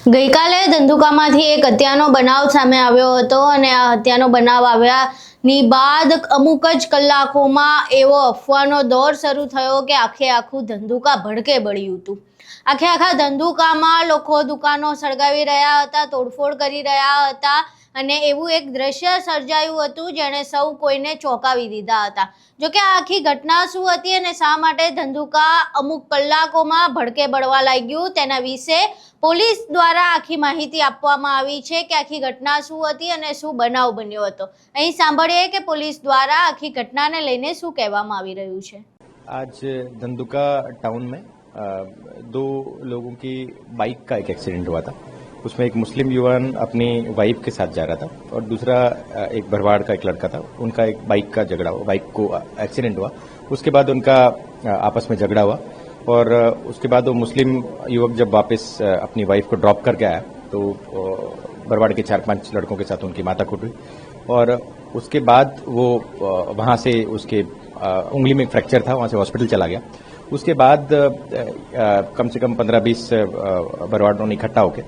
ગઈકાલે ધંધુકામાંથી એક હત્યાનો બનાવ સામે આવ્યો હતો અને આ હત્યાનો બનાવ આવ્યાની બાદ અમુક જ કલાકોમાં એવો અફવાનો દોર શરૂ થયો કે આખું ધંધુકા ભડકે બળ્યું હતું। આખા ધંધુકામાં લોકો દુકાનો સળગાવી રહ્યા હતા, તોડફોડ કરી રહ્યા હતા અને એવું એક દ્રશ્ય સર્જાયું હતું જેણે સૌ કોઈને ચોંકાવી દીધા હતા। જોકે આ આખી ઘટના શું હતી અને શા માટે ધંધુકા અમુક કલાકોમાં ભડકે બળવા લાગ્યું તેના વિશે પોલીસ દ્વારા આખી માહિતી આપવામાં આવી છે કે આખી ઘટના શું હતી અને શું બનાવ બન્યો હતો। અહીં સાંભળીએ કે પોલીસ દ્વારા આખી ઘટનાને લઈને શું કહેવામાં આવી રહ્યું છે। आज धंधुका टाउन में दो लोगों की बाइक का एक एक्सीडेंट हुआ था। उसमें एक मुस्लिम युवान अपनी वाइफ के साथ जा रहा था और दूसरा एक भरवाड़ का एक लड़का था। उनका एक बाइक का झगड़ा हुआ, बाइक को एक्सीडेंट हुआ। उसके बाद उनका आपस में झगड़ा हुआ और उसके बाद वो मुस्लिम युवक जब वापस अपनी वाइफ को ड्रॉप करके आया तो भरवाड़ के 4-5 लड़कों के साथ उनकी माथाकूट हुई और उसके बाद वो वहाँ से उसके उंगली में फ्रैक्चर था, वहाँ से हॉस्पिटल चला गया। उसके बाद कम से कम 15-20 भरवाड़ों ने इकट्ठा होकर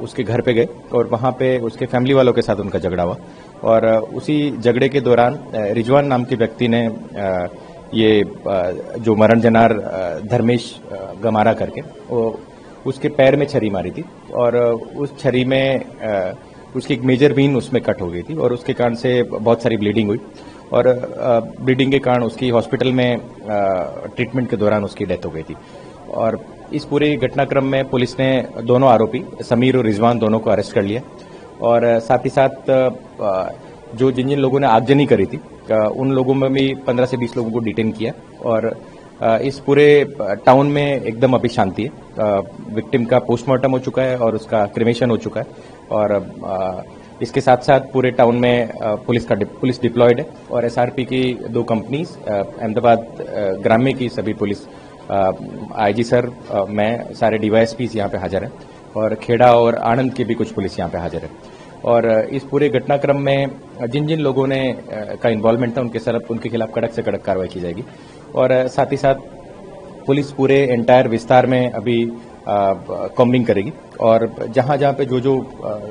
उसके घर पे गए और वहाँ पे उसके फैमिली वालों के साथ उनका झगड़ा हुआ और उसी झगड़े के दौरान रिजवान नाम के व्यक्ति ने ये जो मरण जनार धर्मेश गमारा करके वो उसके पैर में छरी मारी थी और उस छरी में उसकी एक मेजर वीन उसमें कट हो गई थी और उसके कारण से बहुत सारी ब्लीडिंग हुई और ब्लीडिंग के कारण उसकी हॉस्पिटल में ट्रीटमेंट के दौरान उसकी डेथ हो गई थी। और इस पूरे घटनाक्रम में पुलिस ने दोनों आरोपी समीर और रिजवान दोनों को अरेस्ट कर लिया और साथ ही साथ जो जिन जिन लोगों ने आगजनी करी थी उन लोगों में भी 15 से 20 लोगों को डिटेन किया और इस पूरे टाउन में एकदम अभी शांति है। विक्टिम का पोस्टमार्टम हो चुका है और उसका क्रिमेशन हो चुका है और इसके साथ साथ पूरे टाउन में पुलिस डिप्लॉयड है और एसआरपी की 2 कंपनीज अहमदाबाद ग्राम्य की सभी पुलिस आईजी सर मैं सारे डीवाईएसपीज यहाँ पे हाजिर हैं और खेड़ा और आनंद की भी कुछ पुलिस यहाँ पे हाजिर है और इस पूरे घटनाक्रम में जिन जिन लोगों ने का इन्वॉल्वमेंट था उनके खिलाफ कड़क से कड़क कार्रवाई की जाएगी और साथ ही साथ पुलिस पूरे एंटायर विस्तार में अभी कॉम्बिंग करेगी और जहाँ जहाँ पे जो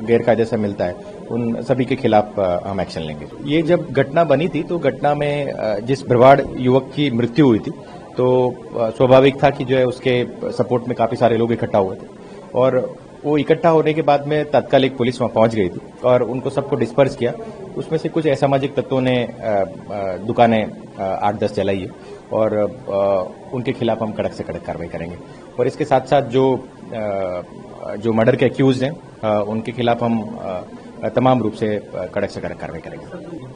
गैरकायदे से मिलता है उन सभी के खिलाफ हम एक्शन लेंगे। ये जब घटना बनी थी तो घटना में जिस भरवाड़ युवक की मृत्यु हुई थी तो स्वाभाविक था कि जो है उसके सपोर्ट में काफी सारे लोग इकट्ठा हुए थे और वो इकट्ठा होने के बाद में तात्कालिक पुलिस वहां पहुंच गई थी और उनको सबको डिस्पर्स किया। उसमें से कुछ असामाजिक तत्वों ने दुकानें 8-10 जलाई है और उनके खिलाफ हम कड़क से कड़क कार्रवाई करेंगे और इसके साथ साथ जो मर्डर के एक्यूज हैं उनके खिलाफ हम तमाम रूप से कड़क कार्रवाई करेंगे।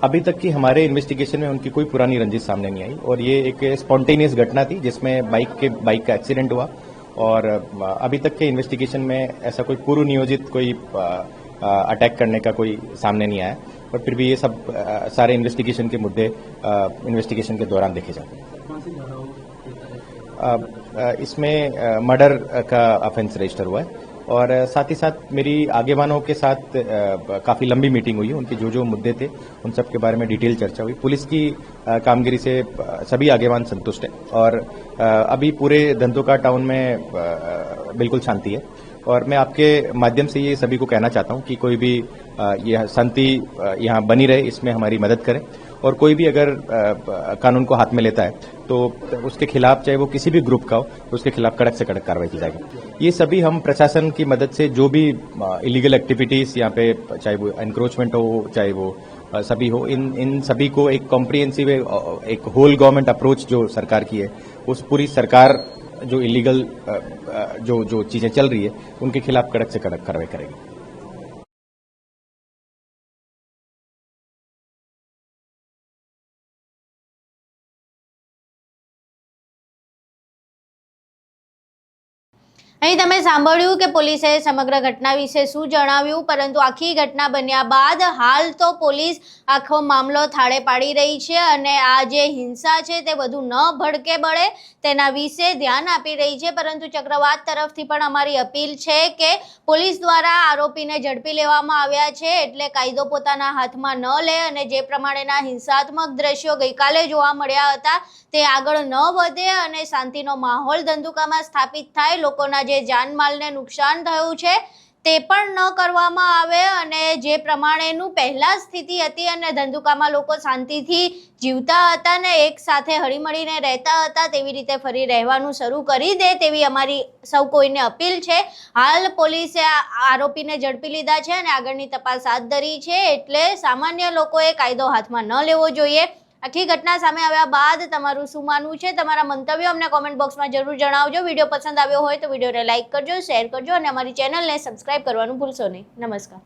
अभी तक की हमारे इन्वेस्टिगेशन में उनकी कोई पुरानी रंजिश सामने नहीं आई और ये एक स्पॉन्टेनियस घटना थी जिसमें बाइक का एक्सीडेंट हुआ और अभी तक के इन्वेस्टिगेशन में ऐसा कोई पूर्व नियोजित कोई अटैक करने का कोई सामने नहीं आया और फिर भी ये सब सारे इन्वेस्टिगेशन के मुद्दे इन्वेस्टिगेशन के दौरान देखे जाते हैं। इसमें मर्डर का ऑफेंस रजिस्टर हुआ है और साथ ही साथ मेरी आगेवानों के साथ काफी लंबी मीटिंग हुई है। उनके जो मुद्दे थे उन सब के बारे में डिटेल चर्चा हुई। पुलिस की कामगिरी से सभी आगेवान संतुष्ट है और अभी पूरे धंधुका टाउन में बिल्कुल शांति है और मैं आपके माध्यम से ये सभी को कहना चाहता हूँ कि कोई भी यह शांति यहाँ बनी रहे इसमें हमारी मदद करें और कोई भी अगर कानून को हाथ में लेता है तो उसके खिलाफ चाहे वो किसी भी ग्रुप का हो उसके खिलाफ कड़क से कड़क कार्रवाई की जाएगी। ये सभी हम प्रशासन की मदद से जो भी इलीगल एक्टिविटीज यहाँ पे चाहे वो एनक्रोचमेंट हो चाहे वो सभी हो इन सभी को एक कॉम्प्रिहेंसिव एक होल गवर्नमेंट अप्रोच जो सरकार की है उस पूरी सरकार जो इलीगल जो चीजें चल रही है उनके खिलाफ कड़क से कड़क कार्रवाई करेगी। અહીં તમે સાંભળ્યું કે પોલીસે સમગ્ર ઘટના વિશે શું જણાવ્યું, પરંતુ આખી ઘટના બન્યા બાદ હાલ તો પોલીસ આખો મામલો થાળે પાડી રહી છે અને આ જે હિંસા છે તે વધુ ન ભડકે બળે તેના વિશે ધ્યાન આપી રહી છે। પરંતુ ચક્રવાત તરફથી પણ અમારી અપીલ છે કે પોલીસ દ્વારા આરોપીને ઝડપી લેવામાં આવ્યા છે એટલે કાયદો પોતાના હાથમાં ન લે અને જે પ્રમાણેના હિંસાત્મક દ્રશ્યો ગઈકાલે જોવા મળ્યા હતા તે આગળ ન વધે અને શાંતિનો માહોલ ધંધુકામાં સ્થાપિત થાય, લોકોના જે જાનમાલને નુકસાન થયું છે તે પણ ન કરવામાં આવે અને જે પ્રમાણેનું પહેલાં સ્થિતિ હતી અને ધંધુકામાં લોકો શાંતિથી જીવતા હતા ને એક સાથે હળીમળીને રહેતા હતા તેવી રીતે ફરી રહેવાનું શરૂ કરી દે તેવી અમારી સૌ કોઈને અપીલ છે. હાલ પોલીસે આરોપીને ઝડપી લીધા છે અને આગળની તપાસ હાથ ધરી છે, એટલે સામાન્ય લોકોએ કાયદો હાથમાં ન લેવો જોઈએ. આખી ઘટના સામે આવ્યા બાદ તમારું શું માનવું છે? તમારા મંતવ્યો અમને કોમેન્ટ બોક્સમાં જરૂર જણાવજો. વિડીયો પસંદ આવ્યો હોય તો વિડીયોને લાઇક કરજો, શેર કરજો અને અમારી ચેનલને સબસ્ક્રાઇબ કરવાનું ભૂલશો નહીં. નમસ્કાર.